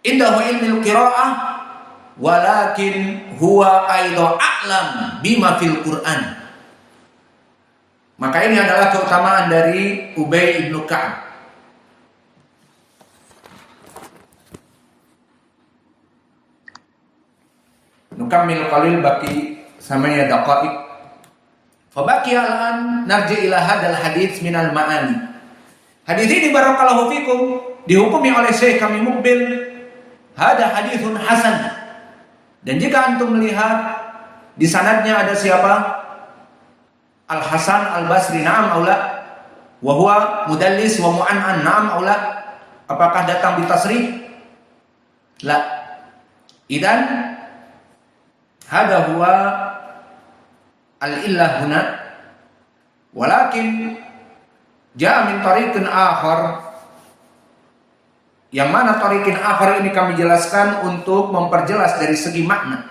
indahu ilmul qiraah walakin huwa aidan a'lam bima fil Qur'an. Maka ini adalah keutamaan dari Ubay ibnu Ka'ab. Nukammil qalil baqi samanya daqaiq. Fa baqiya al'an narji ila hadal hadits minal ma'ani. Hadis ini barakallahu fikum dihukumi oleh Syekh kami Mukbil hada haditsun hasan. Dan jika antum melihat di sanadnya ada siapa? Al-Hasan Al-Basri, na'am aula. Wa huwa mudallis wa mu'an'an, na'am aula. Apakah datang di tasrih? La. Idan hada huwa al-illah huna. Walakin ja'a min tariqin akhar. Yang mana tariqin akhar ini kami jelaskan untuk memperjelas dari segi makna.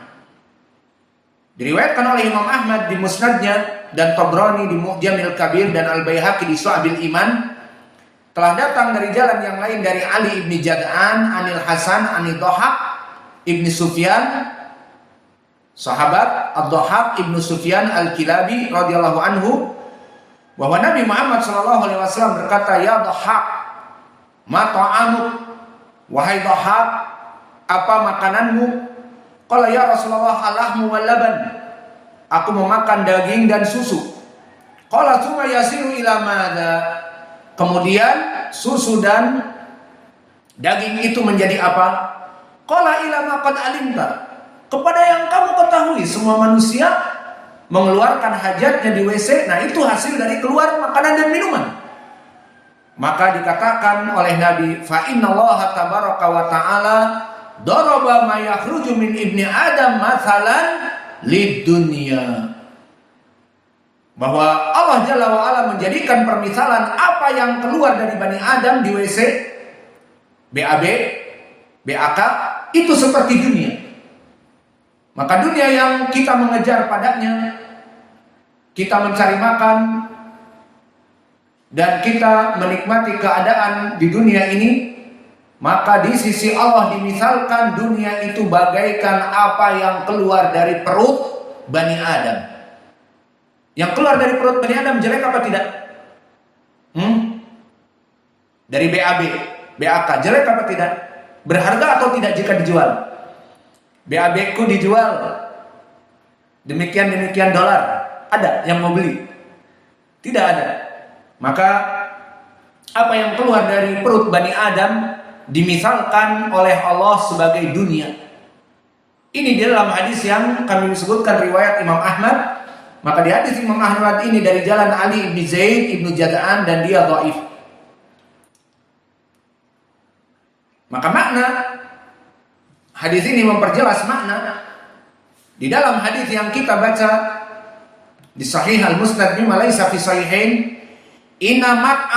Diriwayatkan oleh Imam Ahmad di Musnadnya dan Tabrani di Mu'jamil Kabir dan Al-Baihaqi di Syu'abil Iman, telah datang dari jalan yang lain dari Ali ibn Jad'an anil Hasan anil Dhahhak ibn Sufyan, sahabat Ad-Dhahhak ibn Sufyan Al-Kilabi radhiyallahu anhu, bahwa Nabi Muhammad sallallahu alaihi wasallam berkata, "Ya Dhahhak, ma ta'amuk?" Wahai Dhahhak, apa makananmu? Qala ya Rasulullah al-lahmu wal laban. Aku memakan daging dan susu. Qala tsumma yasiru ila madza. Kemudian susu dan daging itu menjadi apa? Qala ila ma qad alimta. Kepada yang kamu ketahui, semua manusia mengeluarkan hajatnya di WC. Nah, itu hasil dari keluar makanan dan minuman. Maka dikatakan oleh Nabi, fa innallaha tabaraka wa ta'ala daraba ma yakhruju min ibni Adam mathalan lid dunya. Bahwa Allah Jalla wa Ala menjadikan permisalan apa yang keluar dari Bani Adam di WC, BAB, BAK, itu seperti dunia. Maka dunia yang kita mengejar padanya, kita mencari makan, dan kita menikmati keadaan di dunia ini, maka di sisi Allah dimisalkan dunia itu bagaikan apa yang keluar dari perut Bani Adam. Yang keluar dari perut Bani Adam jelek apa tidak? Dari BAB, BAK jelek apa tidak? Berharga atau tidak jika dijual? BAB ku dijual demikian dolar. Ada yang mau beli? Tidak ada. Maka apa yang keluar dari perut Bani Adam dimisalkan oleh Allah sebagai dunia. Ini di dalam hadis yang kami sebutkan riwayat Imam Ahmad. Maka di hadis Imam Ahmad ini dari jalan Ali ibn Zaid ibn Jad'an dan dia dhaif. Maka makna hadis ini memperjelas makna di dalam hadis yang kita baca di Sahih Al-Musnad bima laisa fi sahihain. Inamat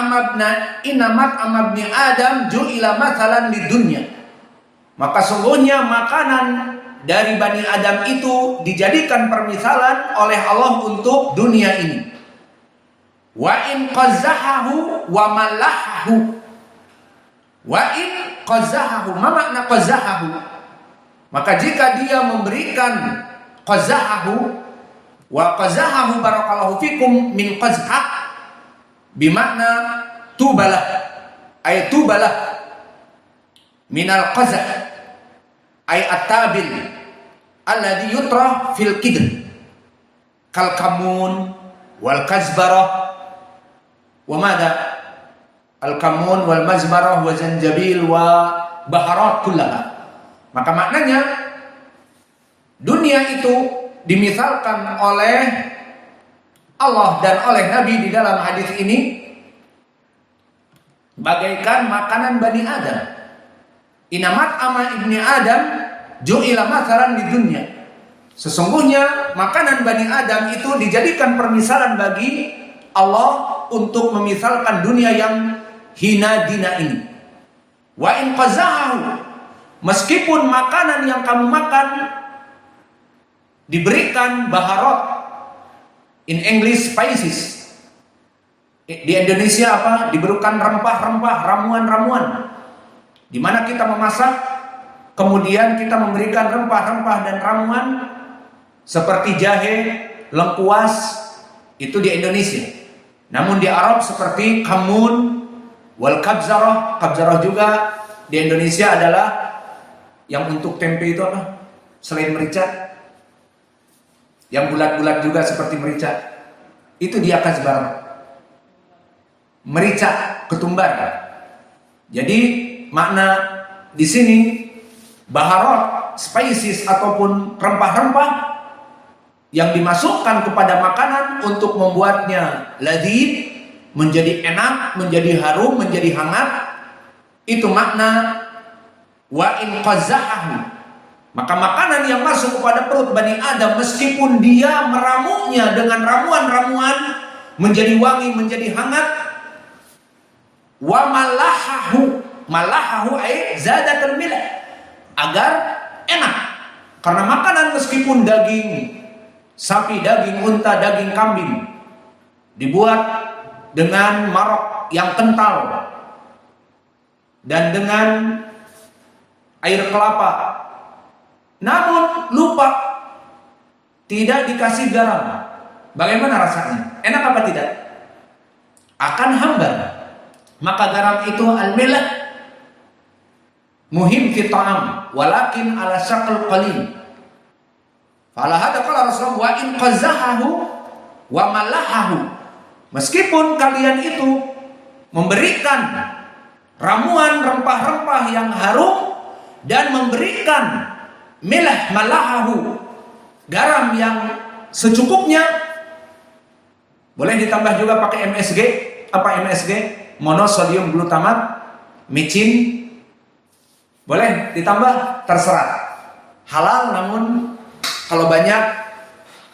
amabni Adam ju'ila mathalan di dunia. Maka sungguhnya makanan dari Bani Adam itu dijadikan permisalan oleh Allah untuk dunia ini. Wa in qazahahu wa malahahu. Wa in qazahahu, ma makna qazahahu? Maka jika dia memberikan qazahahu, wa qazahahu barakallahu fikum min qazhah, bimakna tubalah, ay tubalah minal qazah, ay at-tabil alladhi yutrah fil qidr kal kamun wal kazbarah wa madha al kamun wal mazbarah wa zanjabil wa baharat kullaha. Maka maknanya dunia itu dimisalkan oleh Allah dan oleh Nabi di dalam hadis ini bagaikan makanan Bani Adam. Inamat ama ibni Adam ju'ila mathalan di dunia. Sesungguhnya makanan Bani Adam itu dijadikan permisalan bagi Allah untuk memisalkan dunia yang hina dina ini. Wa in qazahu, meskipun makanan yang kamu makan diberikan baharat, in English spices. Di Indonesia apa? Diberikan rempah-rempah, ramuan-ramuan. Di mana kita memasak Kemudian kita memberikan rempah-rempah dan ramuan seperti jahe, lengkuas, itu di Indonesia. Namun di Arab seperti kamun, wal kabzarah. Kabzarah juga di Indonesia adalah yang untuk tempe itu apa? Selain merica, yang bulat-bulat juga seperti merica. Itu dia kazbarah. Merica, ketumbar. Jadi makna di sini baharat, spices ataupun rempah-rempah yang dimasukkan kepada makanan untuk membuatnya ladid, menjadi enak, menjadi harum, menjadi hangat. Itu makna wa in qazahahu. Maka makanan yang masuk kepada perut Bani Adam, meskipun dia meramunya dengan ramuan-ramuan menjadi wangi, menjadi hangat, wa malahahu. Malahahu ay zadatul milah, agar enak. Karena makanan meskipun daging sapi, daging unta, daging kambing dibuat dengan marok yang kental dan dengan air kelapa, namun lupa tidak dikasih garam, bagaimana rasanya? Enak apa tidak? Akan hambar. Maka garam itu al-milah muhim fi ta'am walakin ala syaqal qalil. Fala hada qala Rasulullah wa in qazahahu wa malahahu. Meskipun kalian itu memberikan ramuan rempah-rempah yang harum dan memberikan milah malahahu, garam yang secukupnya, boleh ditambah juga pakai MSG. Apa MSG? Monosodium glutamat, micin. Boleh ditambah, terserah. Halal, namun kalau banyak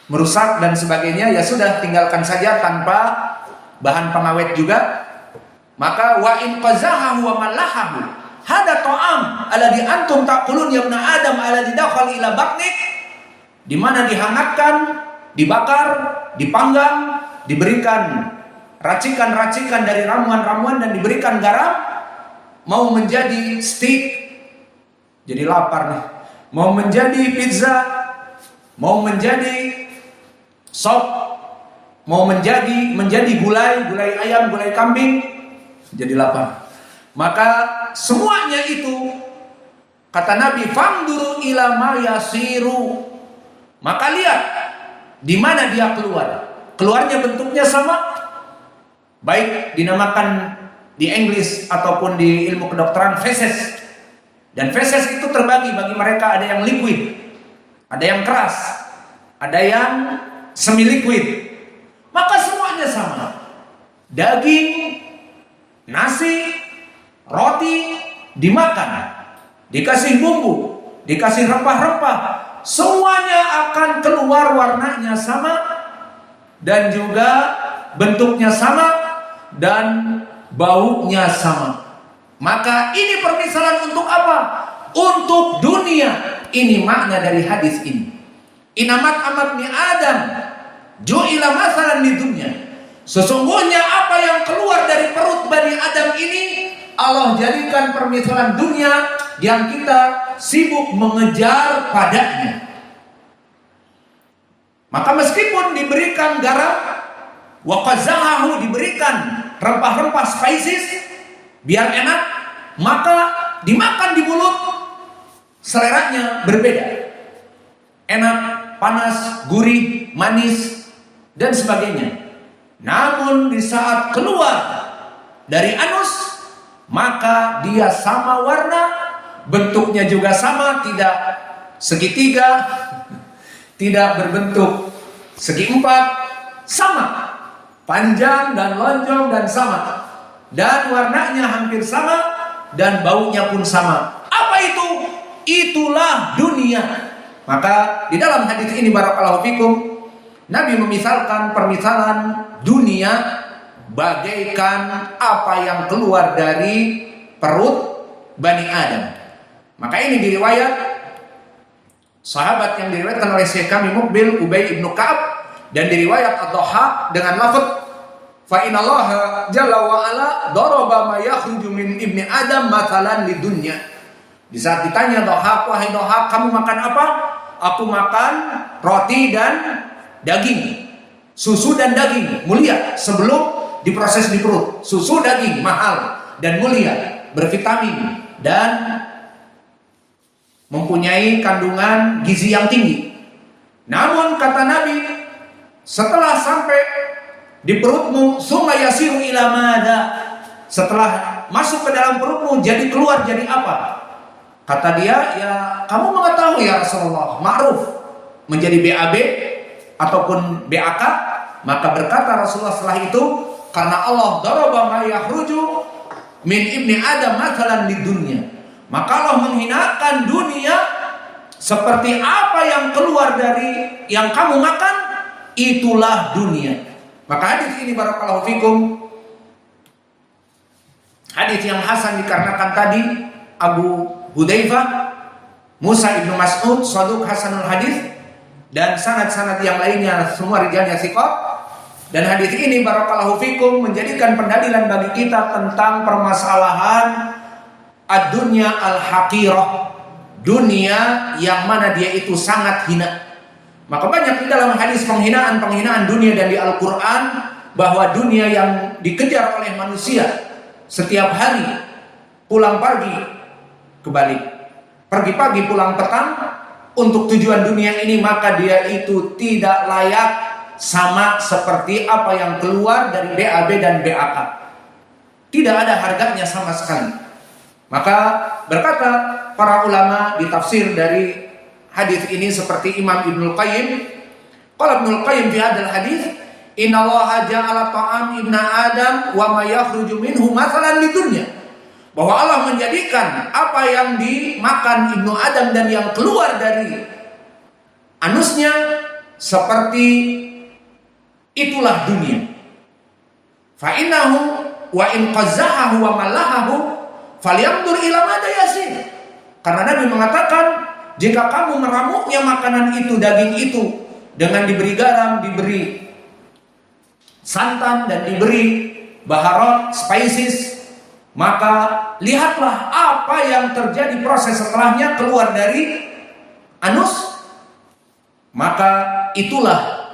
merusak dan sebagainya, ya sudah, tinggalkan saja tanpa bahan pengawet juga. Maka wa in qazahahu wa malahahu hada ta'am alladhi antum taqulun ya ibna adam alladhi dakhal ila batnik, di mana dihangatkan, dibakar, dipanggang, diberikan racikan-racikan dari ramuan-ramuan dan diberikan garam, mau menjadi steak. Jadi lapar nih. Mau menjadi pizza, mau menjadi sop, mau menjadi gulai ayam, gulai kambing, jadi lapar. Maka semuanya itu, kata Nabi, fanduru ila ma yasiru. Maka lihat di mana dia keluar. Keluarnya bentuknya sama, baik dinamakan di Inggris ataupun di ilmu kedokteran feses. Dan feses itu terbagi bagi mereka, ada yang liquid, ada yang keras, ada yang semi liquid. Maka semuanya sama. Daging, nasi, roti dimakan, dikasih bumbu, dikasih rempah-rempah, semuanya akan keluar warnanya sama dan juga bentuknya sama dan baunya sama. Maka ini permisalan untuk apa? Untuk dunia. Ini makna dari hadis ini. Inamat amat ni Adam ju'ila masalan di dunia. Sesungguhnya apa yang keluar dari perut Bani Adam ini Allah jadikan permisalan dunia yang kita sibuk mengejar padanya. Maka meskipun diberikan garam, wa qazahahu, diberikan rempah-rempah spices biar enak, maka dimakan di mulut seleranya berbeda. Enak, panas, gurih, manis dan sebagainya. Namun di saat keluar dari anus, maka dia sama warna, bentuknya juga sama, tidak segitiga, tidak berbentuk segi empat, sama, panjang dan lonjong dan sama, dan warnanya hampir sama, dan baunya pun sama. Apa itu? Itulah dunia. Maka di dalam hadis ini barakallahu fikum, Nabi memisalkan permisalan dunia bagaikan apa yang keluar dari perut Bani Adam. Maka ini diriwayat sahabat yang diriwayatkan oleh Syekh kami Muqbil Ubay ibnu Ka'ab, dan diriwayat Ad-Dhahhak dengan lafaz fa innallaha jalla wa ala daraba ma yakhruju min ibni adam mathalan lidunya. Di saat ditanya Dhahak, wahai Dhahak, kamu makan apa? Aku makan roti dan daging, susu dan daging, mulia, sebelum diproses di perut. Susu daging mahal dan mulia, bervitamin dan mempunyai kandungan gizi yang tinggi. Namun kata Nabi, setelah sampai di perutmu, summa yasiru ila mada, setelah masuk ke dalam perutmu jadi keluar jadi apa? Kata dia, ya kamu mengetahui ya Rasulullah, ma'ruf, menjadi BAB ataupun BAK. Maka berkata Rasulullah setelah itu, karena Allah daraba ma yakhruju min ibni Adam mathalan di dunia, maka Allah menghinakan dunia seperti apa yang keluar dari yang kamu makan, itulah dunia. Maka hadis ini barakallahu fikum, hadis yang hasan dikarenakan tadi Abu Hudzaifah, Musa ibnu Mas'ud, Saduq Hasanul Hadis, dan sanad-sanad yang lainnya semua rijalnya thiqat. Dan hadis ini barakallahu fikum menjadikan pendalilan bagi kita tentang permasalahan ad-dunya al-haqirah, dunia yang mana dia itu sangat hina. Maka banyak di dalam hadis penghinaan dunia dan di Al-Quran bahwa dunia yang dikejar oleh manusia setiap hari, pulang pagi kebalik, pergi pagi pulang petang untuk tujuan dunia ini, maka dia itu tidak layak sama seperti apa yang keluar dari BAB dan BAK. Tidak ada harganya sama sekali. Maka berkata para ulama di tafsir dari hadis ini seperti Imam Ibnul Qayyim, qala Ibnul Qayyim fi hadzal hadis, innallaha ja'ala ta'am ibna Adam wa ma yakhruju minhu mathalan lidunya, bahwa Allah menjadikan apa yang dimakan Ibnu Adam dan yang keluar dari anusnya seperti itulah dunia. Fa innahu wa in qazzahahu wa malahahu falyanzur ila mada yasir. Karena Nabi mengatakan, jika kamu meramuknya makanan itu, daging itu, dengan diberi garam, diberi santan dan diberi baharat, spices, maka lihatlah apa yang terjadi proses setelahnya keluar dari anus. Maka itulah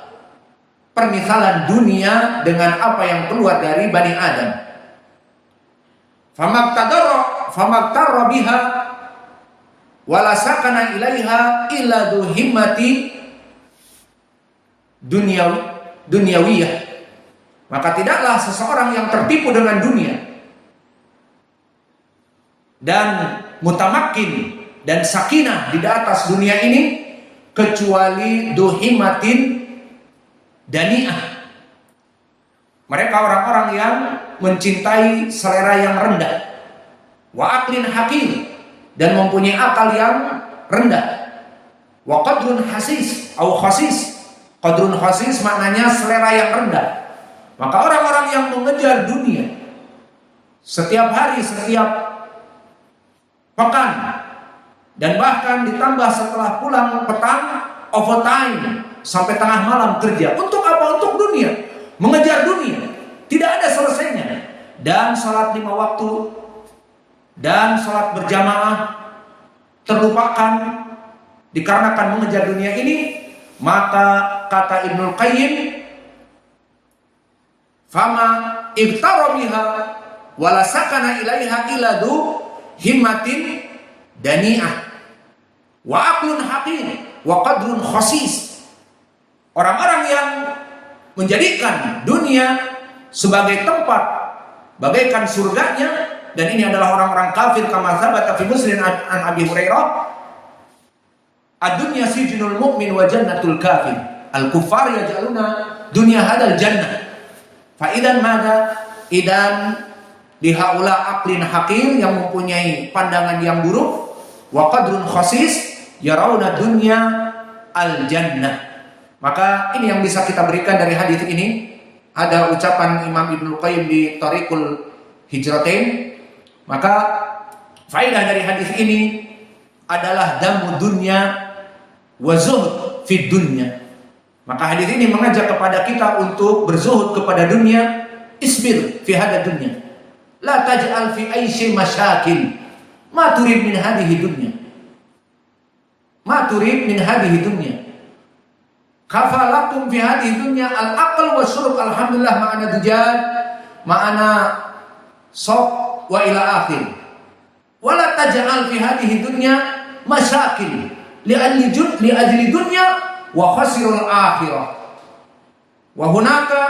permisalan dunia dengan apa yang keluar dari Bani Adam. Famaktarra biha wala sakana ilaiha illa du himmati dunyawiyah. Maka tidaklah seseorang yang tertipu dengan dunia dan mutamakin dan sakinah di atas dunia ini kecuali duhimatin dani'ah. Mereka orang-orang yang mencintai selera yang rendah, wa aqlin hakim, dan mempunyai akal yang rendah, wa qadrun hasis atau khasis. Qadrun khasis maknanya selera yang rendah. Maka orang-orang yang mengejar dunia setiap hari, setiap pekan, dan bahkan ditambah setelah pulang petang, overtime sampai tengah malam kerja. Untuk apa? Untuk dunia, mengejar dunia, tidak ada selesainya. Dan salat 5 waktu dan salat berjamaah terlupakan dikarenakan mengejar dunia ini. Maka kata Ibnul Qayyim, fama ibtara biha wala sakana ilaiha iladu himmatin dani'ah wa aqlun haqir wa qadrun khasis. Orang-orang yang menjadikan dunia sebagai tempat bagaikan surganya, dan ini adalah orang-orang kafir, kama tsabata fi Muslim an Abi Hurairah, ad-dunya sijnul mu'min wa jannatul kafir, al-kuffar yaj'aluna dunya hadal jannah. Fa idan mada idan dihaula aqlin haqir, yang mempunyai pandangan yang buruk, wa qadrun khasis yarawna dunya al-jannah. Maka ini yang bisa kita berikan dari hadis ini. Ada ucapan Imam Ibnul Qayyim di Thariqul Hijratain. Maka faedah dari hadis ini adalah damu dunya wa zuhud fid dunya. Maka hadis ini mengajak kepada kita untuk berzuhud kepada dunia. Isbir fi hadad dunya, la taj'al fi aisy masyakil, ma turid min hadhihi dunya. Ma turid min hadhihi dunya. Kafalakum fi hadhihi dunya al-aql wa syurub alhamdulillah ma'ana dujad ma'ana sop wa ila akhir. Wala taj'al fi hadhihi dunya masyakil li ajli dunya wa khasirul akhirah. Wa hunaka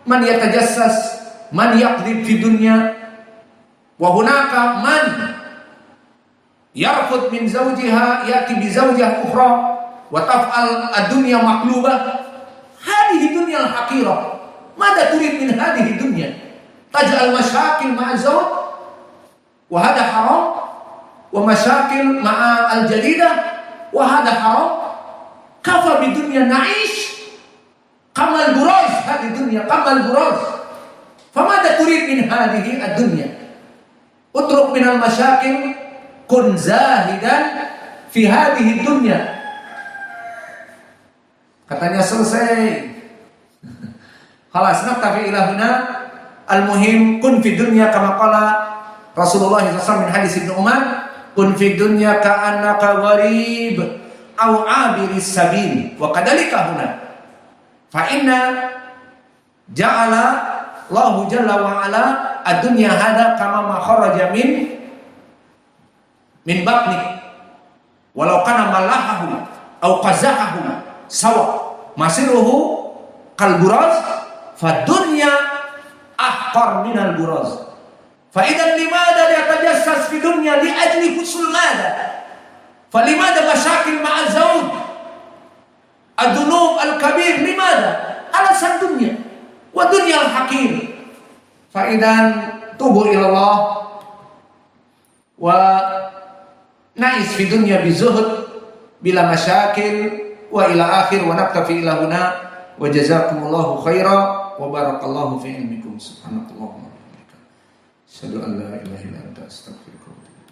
man yatajassas man yaqdib fi dunya wa hunaka man yarfud min zawjiha yati bi zawjah ukhra wa taf'al ad-dunya maqlubah. Hadhihi dunya al-haqirah. Mada turid min hadhihi dunya? Taj'al masyakil ma'a zawj wa hada haram wa masyakil ma'a al-jadidah wa hada haram. Kafa bi dunya na'ish kamal buraz. Hadhihi dunya kamal buraz. Famada turid min hadhihi ad-dunya? Utruk min al-masyakil kun zahidan fi hadhihi dunya. Katanya selesai. Khalas naktafi ila huna. Al-muhim kun fi dunya kama qala Rasulullah SAW min hadis Ibnu Umar, kun fi dunya ka'annaka gharib aw 'abiris sabil. Wa kadzalika huna. Fa inna ja'ala Allahu jalla wa ala ad-dunya hada kama ma kharaja min batni. Walau kana malahahu aw qazahahu sawa masiruhu kal buraz fa dunya ahqar min al buraz. Fa idan limada yatajassas fi dunya li ajli husnul mada? Fa limada masyakil ma'a zawj? Ad-dunub al-kabir limada? Alasan dunya wa dunya al-haqir. Fa idan tubu ila Allah wa na'is fi dunya bi zuhd bila masyakil wa ila akhir wa naktafi ila huna wa jazakumullahu khaira wa barakallahu fi ilmikum subhanakallahumma wa bihamdika asyhadu an la ilaha illa anta astaghfiruka wa atubu ilaik.